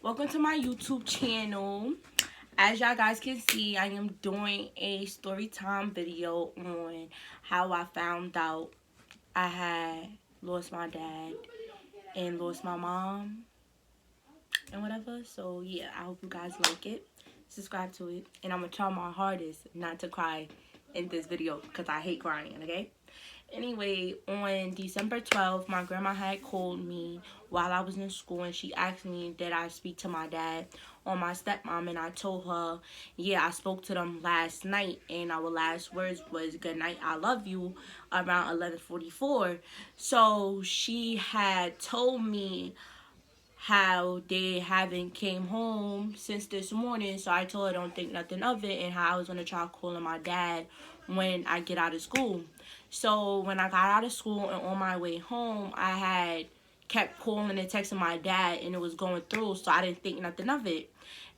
Welcome to my YouTube channel. As y'all guys can see, I am doing a story time video on how I found out I had lost my dad and lost my mom and whatever. So yeah, I hope you guys like it. Subscribe to it. And I'm gonna try my hardest not to cry in this video because I hate crying, okay? Anyway, on December 12th, my grandma had called me while I was in school, and she asked me, did I speak to my dad or my stepmom? And I told her, yeah, I spoke to them last night, and our last words was, good night, I love you, around 11:44. So she had told me how they haven't came home since this morning, so I told her don't think nothing of it, and how I was gonna try calling my dad when I get out of school. So when I got out of school and on my way home, I had kept calling and texting my dad, and it was going through, so I didn't think nothing of it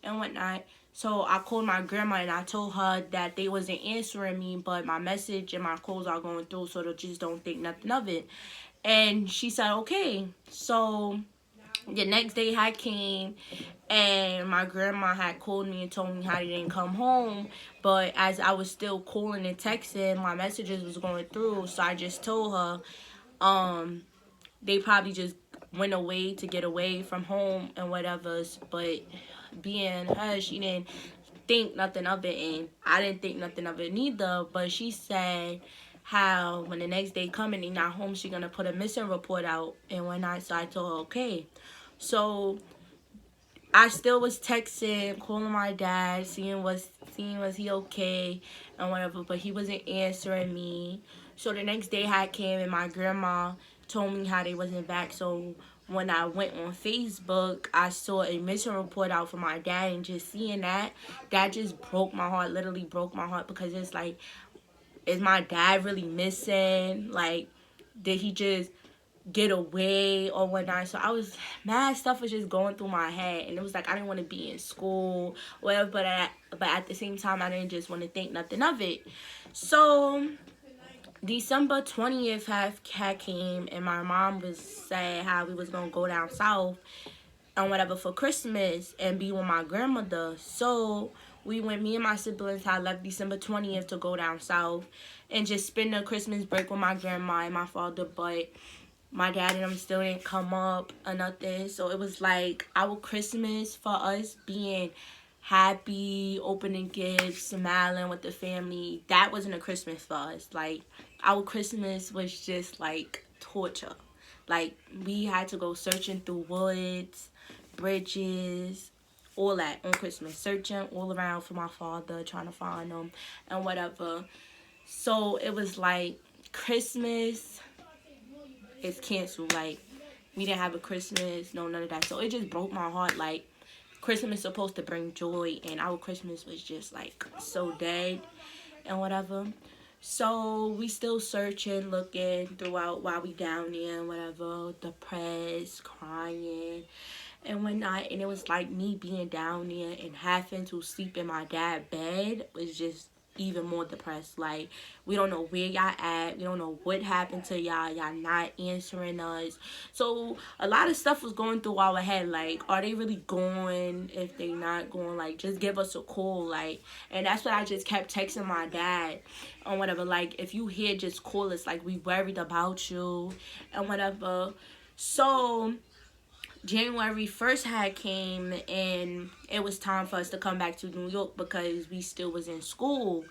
and whatnot. So I called my grandma and I told her that they wasn't answering me, but my message and my calls are going through, so they just don't think nothing of it. And she said okay. So the next day I came and my grandma had called me and told me how they didn't come home. But as I was still calling and texting, my messages was going through. So I just told her, they probably just went away to get away from home and whatever. But being her, she didn't think nothing of it, and I didn't think nothing of it neither. But she said how when the next day coming, they not home, she gonna put a missing report out and whatnot. So I told her okay. So I still was texting, calling my dad, seeing was he okay and whatever, but he wasn't answering me. So the next day I came and my grandma told me how they wasn't back. So when I went on Facebook, I saw a missing report out for my dad, and just seeing that just broke my heart, literally broke my heart, because it's like, is my dad really missing? Like, did he just get away or whatnot? So I was mad, stuff was just going through my head, and it was like I didn't want to be in school, whatever. But at the same time, I didn't just want to think nothing of it. So December 20th had came, and my mom was saying how we was gonna go down south and whatever for Christmas and be with my grandmother. So we went, me and my siblings had left December 20th to go down south and just spend the Christmas break with my grandma and my father. But my dad and them still didn't come up or nothing. So it was like our Christmas for us being happy, opening gifts, smiling with the family. That wasn't a Christmas for us. Like, our Christmas was just like torture. Like, we had to go searching through woods, bridges, all that on Christmas. Searching all around for my father, trying to find him and whatever. So it was like Christmas is canceled. Like, we didn't have a Christmas, no, none of that. So it just broke my heart. Like, Christmas is supposed to bring joy, and our Christmas was just like so dead and whatever. So we still searching, looking throughout while we down there and whatever, depressed, crying and whatnot. And it was like me being down there and having to sleep in my dad's bed was just even more depressed. Like, we don't know where y'all at, we don't know what happened to y'all not answering us. So a lot of stuff was going through our head, like, are they really going? If they not going, like, just give us a call. Like, and that's what I just kept texting my dad or whatever, like, if you here, just call us, like, we worried about you and whatever. So January 1st had came, and it was time for us to come back to New York because we still was in school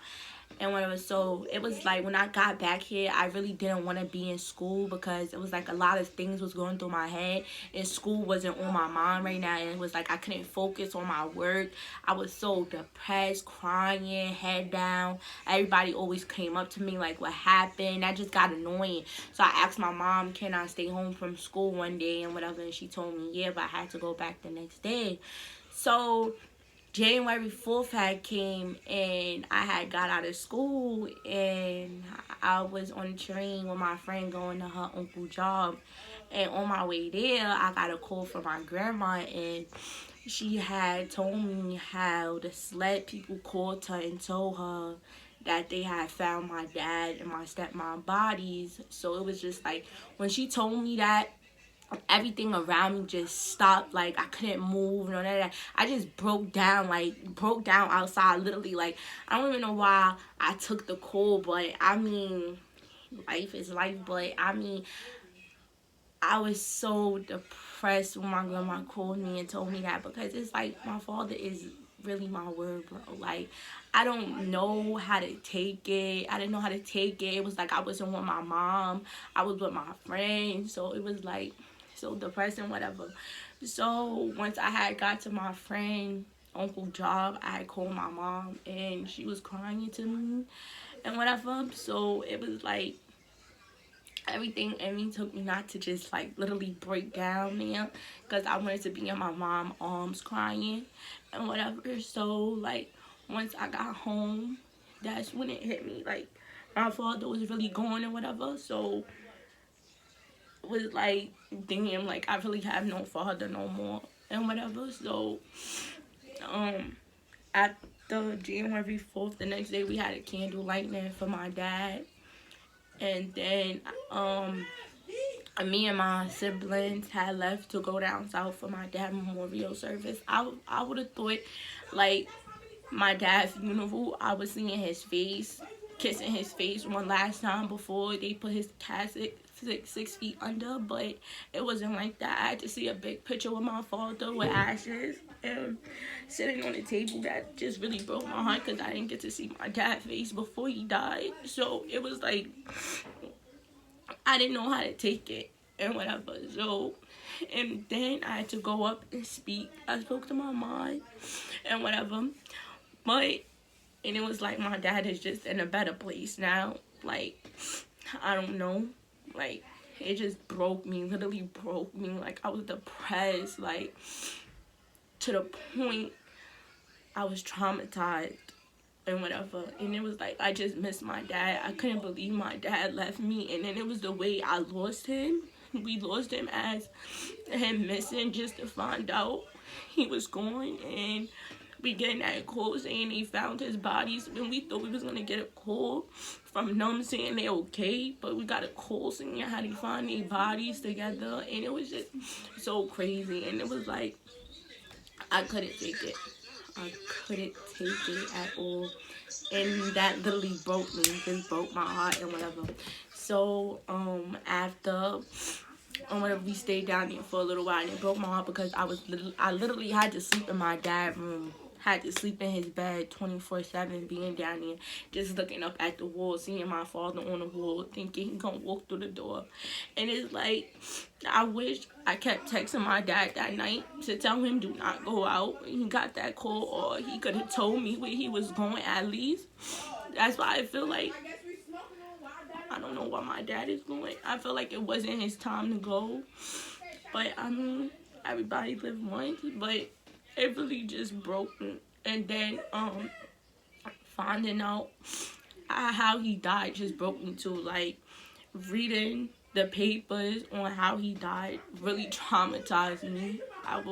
and whatever. So it was like when I got back here, I really didn't want to be in school because it was like a lot of things was going through my head, and school wasn't on my mind right now, and it was like I couldn't focus on my work. I was so depressed, crying, head down. Everybody always came up to me like, what happened? That just got annoying. So I asked my mom, can I stay home from school one day and whatever, and she told me yeah, but I had to go back the next day. So January 4th had came, and I had got out of school, and I was on the train with my friend going to her uncle's job. And on my way there, I got a call from my grandma, and she had told me how the SLED people called her and told her that they had found my dad and my stepmom bodies. So it was just like, when she told me that, everything around me just stopped. Like, I couldn't move, none of that. I just broke down, like, broke down outside, literally. Like, I don't even know why I took the call, but I mean, life is life. But I mean, I was so depressed when my grandma called me and told me that, because it's like, my father is really my word, bro. Like, I don't know how to take it. I didn't know how to take it. It was like I wasn't with my mom. I was with my friends. So it was like so depressing, whatever. So once I had got to my friend uncle job, I had called my mom and she was crying to me and whatever. So it was like everything in me took me not to just like literally break down there, because I wanted to be in my mom's arms crying and whatever. So like once I got home, that's when it hit me, like my father was really gone and whatever. So it was like, damn, like I really have no father no more and whatever. So after January 4th, the next day we had a candle lighting for my dad. And then me and my siblings had left to go down south for my dad's memorial service. I would have thought, like, my dad's funeral, I was seeing his face, kissing his face one last time before they put his casket 6 feet under, but it wasn't like that. I had to see a big picture with my father with ashes and sitting on the table. That just really broke my heart, because I didn't get to see my dad's face before he died. So it was like, I didn't know how to take it and whatever. So, and then I had to go up and speak. I spoke to my mom and whatever. But, and it was like my dad is just in a better place now. Like, I don't know. Like, it just broke me, literally broke me. Like, I was depressed, like, to the point I was traumatized and whatever. And it was like, I just missed my dad. I couldn't believe my dad left me. And then it was the way I lost him. We lost him as him missing, just to find out he was gone. And we getting that call saying they found his bodies, and we thought we was gonna get a call from them saying they okay, but we got a call saying how they find their bodies together. And it was just so crazy. And it was like, I couldn't take it. I couldn't take it at all. And that literally broke me. Just broke my heart and whatever. So, after whenever we stayed down there for a little while, and it broke my heart because I literally had to sleep in my dad's room. Had to sleep in his bed 24/7, being down there, just looking up at the wall, seeing my father on the wall, thinking he gonna walk through the door. And it's like, I wish I kept texting my dad that night to tell him do not go out. He got that call, or he could have told me where he was going at least. That's why I feel like, I don't know where my dad is going. I feel like it wasn't his time to go. But I mean, everybody live once, but it really just broke me. And then finding out how he died just broke me too. Like, reading the papers on how he died really traumatized me. I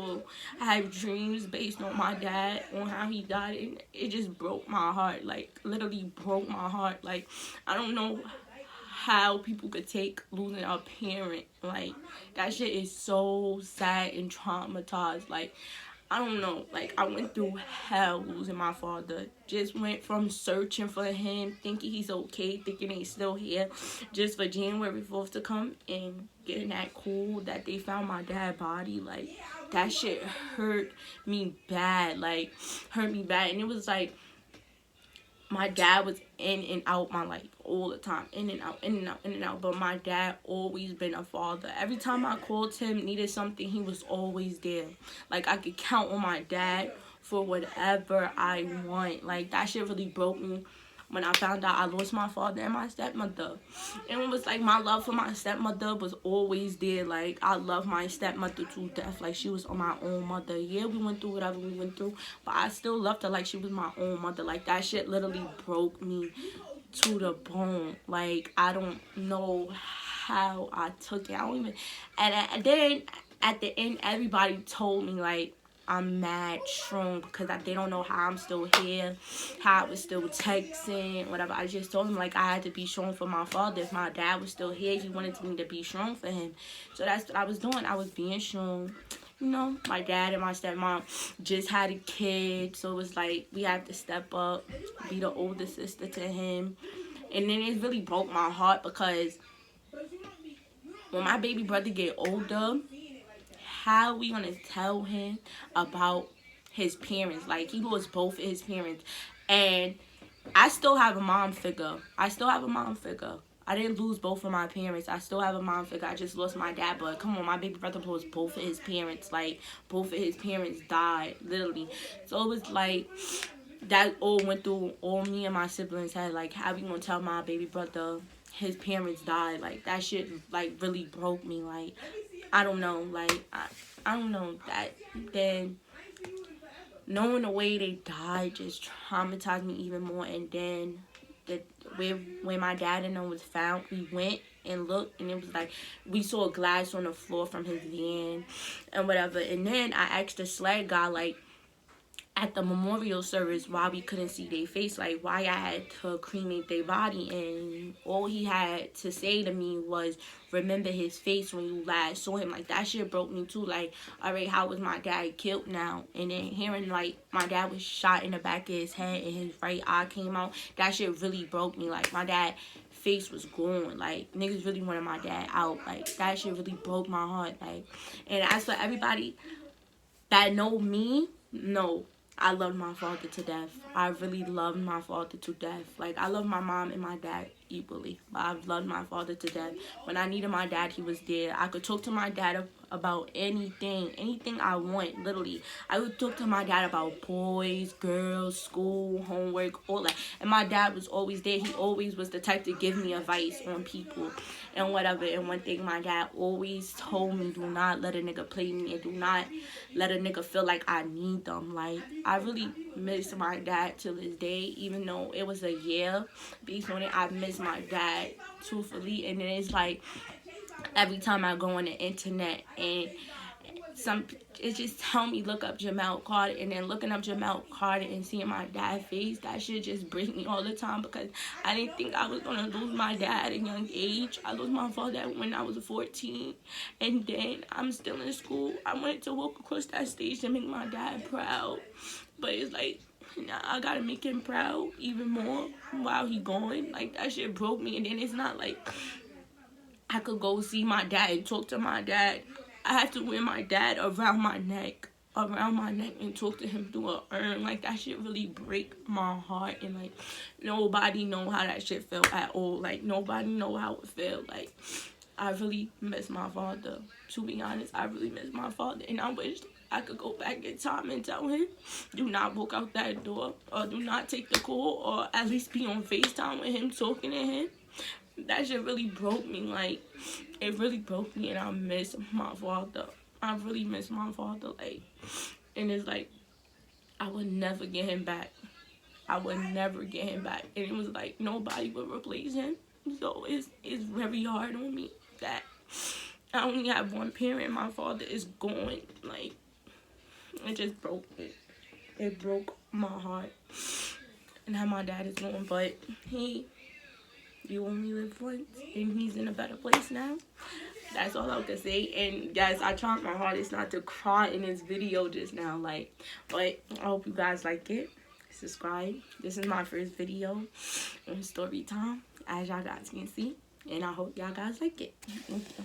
have dreams based on my dad, on how he died, and it just broke my heart. Like, literally broke my heart. Like, I don't know how people could take losing a parent. Like, that shit is so sad and traumatized. Like, I don't know. Like, I went through hell losing my father. Just went from searching for him, thinking he's okay, thinking he's still here, just for January 4th to come and getting that call that they found my dad's body. Like, that shit hurt me bad. Like, hurt me bad. And it was like, my dad was in and out my life all the time. In and out, in and out, in and out. But my dad always been a father. Every time I called him, needed something, he was always there. Like, I could count on my dad for whatever I want. Like, that shit really broke me when I found out I lost my father and my stepmother. And it was like, my love for my stepmother was always there. Like, I love my stepmother to death. Like, she was my own mother. Yeah, we went through whatever we went through, but I still loved her like she was my own mother. Like, that shit literally broke me to the bone. Like, I don't know how I took it. I don't even. And then at the end, everybody told me, like, I'm mad strong because they don't know how I'm still here, how I was still texting, whatever. I just told him, like, I had to be strong for my father. If my dad was still here, he wanted me to be strong for him. So that's what I was doing. I was being strong. You know, my dad and my stepmom just had a kid, so it was like we had to step up, be the older sister to him. And then it really broke my heart because when my baby brother get older, how we gonna tell him about his parents? Like, he lost both of his parents, and I still have a mom figure. I didn't lose both of my parents. I still have a mom figure. I just lost my dad. But come on, my baby brother lost both of his parents. Like, both of his parents died, literally. So it was like, that all went through all me and my siblings' head. Like, how we gonna tell my baby brother his parents died? Like, that shit, like, really broke me. Like, I don't know. Like, I don't know. That, then knowing the way they died just traumatized me even more. And then when my dad and them was found, we went and looked, and it was like we saw glass on the floor from his van and whatever. And then I asked the sled guy, like, at the memorial service, why we couldn't see their face, like why I had to cremate their body. And all he had to say to me was, remember his face when you last saw him. Like, that shit broke me too. Like, all right, how was my dad killed now? And then hearing, like, my dad was shot in the back of his head and his right eye came out, that shit really broke me. Like, my dad face was gone. Like, niggas really wanted my dad out. Like, that shit really broke my heart. Like, and as for everybody that know me, no, I loved my father to death. I really loved my father to death. Like, I love my mom and my dad equally, but I've loved my father to death. When I needed my dad, he was there. I could talk to my dad about anything I want, literally. I would talk to my dad about boys, girls, school, homework, all that. And my dad was always there. He always was the type to give me advice on people and whatever. And one thing my dad always told me, do not let a nigga play me, and do not let a nigga feel like I need them. Like, I really miss my dad to this day, even though it was a year based on it. I miss my dad truthfully. And then it's like, every time I go on the internet and it just tell me look up Jamel Carter, and then looking up Jamel Carter and seeing my dad's face, that shit just break me all the time, because I didn't think I was gonna lose my dad at a young age. I lost my father when I was 14, and then I'm still in school. I wanted to walk across that stage to make my dad proud, but it's like, nah, I gotta make him proud even more while he gone. Like, that shit broke me. And then it's not like I could go see my dad and talk to my dad. I have to wear my dad around my neck and talk to him through an urn. Like, that shit really break my heart. And like, nobody know how that shit felt at all. Like, nobody know how it felt. Like, I really miss my father. To be honest, I really miss my father, and I wish I could go back in time and tell him, do not walk out that door, or do not take the call, or at least be on FaceTime with him, talking to him. That shit really broke me. Like, it really broke me, and I miss my father. I really miss my father. Like, and it's like, I would never get him back. I would never get him back. And it was like, nobody would replace him. So it's very hard on me that I only have one parent. My father is gone. Like, it just broke it. It broke my heart. And how my dad is gone. But you only live once, and he's in a better place now. That's all I can say. And guys, I tried my hardest not to cry in this video just now. Like, but I hope you guys like it. Subscribe. This is my first video on story time, as y'all guys can see, and I hope y'all guys like it. Thank you.